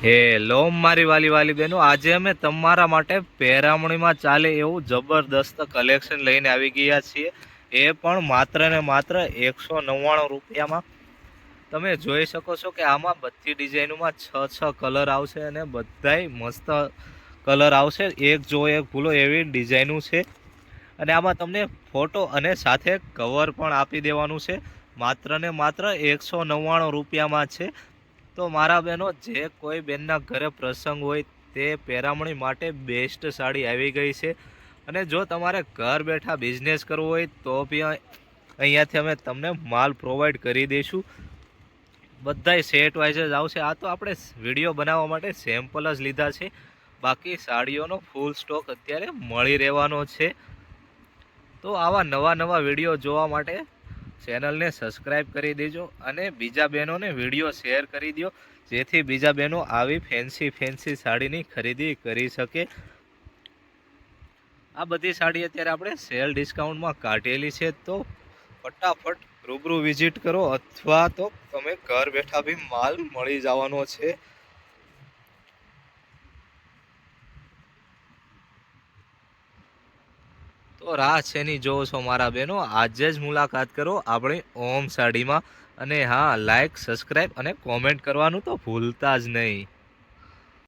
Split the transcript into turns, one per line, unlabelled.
Hello મારી વાલી વાલી બહેનો, આજે અમે તમારા માટે પહેરામણીમાં ચાલે એવું જબરદસ્ત કલેક્શન લઈને આવી ગયા છીએ. એ પણ માત્ર ને માત્ર 199 રૂપિયામાં. તમે જોઈ શકો છો કે આમાં બધી ડિઝાઇનોમાં 6 કલર આવશે અને બધાય મસ્ત કલર આવશે. એક જો એક ભૂલો એવી ડિઝાઇનો છે. અને આમાં તમને ફોટો અને સાથે કવર પણ આપી દેવાનું છે. માત્ર ને માત્ર 199 રૂપિયામાં છે. તો મારા બહેનો, જે કોઈ બેનના ઘરે પ્રસંગ હોય તે પહેરામણી માટે બેસ્ટ સાડી આવી ગઈ છે. અને જો તમારે ઘર બેઠા બિઝનેસ કરવો હોય તો બી અહીંયાથી અમે તમને માલ પ્રોવાઈડ કરી દઈશું. બધાય સેટ વાઇઝ જ આવશે. આ તો આપણે વિડીયો બનાવવા માટે સેમ્પલ જ લીધા છે. બાકી સાડીઓનો ફૂલ સ્ટોક અત્યારે મળી રહેવાનો છે. તો આવા નવા વિડીયો જોવા માટે ચેનલને સબસ્ક્રાઈબ કરી દેજો અને બીજા બહેનોને વિડીયો શેર કરી દો, જેથી બીજા બહેનો આવી ફેન્સી સાડીની ખરીદી કરી શકે. આ બધી સાડી અત્યારે આપણે સેલ ડિસ્કાઉન્ટમાં કાઢેલી છે. તો ફટાફટ રૂબરૂ વિઝિટ કરો અથવા તો તમે ઘર બેઠા બી માલ મળી જવાનો છે. તો રાહ શેની જોવો છો મારા બહેનો, આજે જ મુલાકાત કરો આપણી ઓમ સાડીમાં. અને હા, લાઈક, સબસ્ક્રાઈબ અને કોમેન્ટ કરવાનું તો ભૂલતા જ નહીં.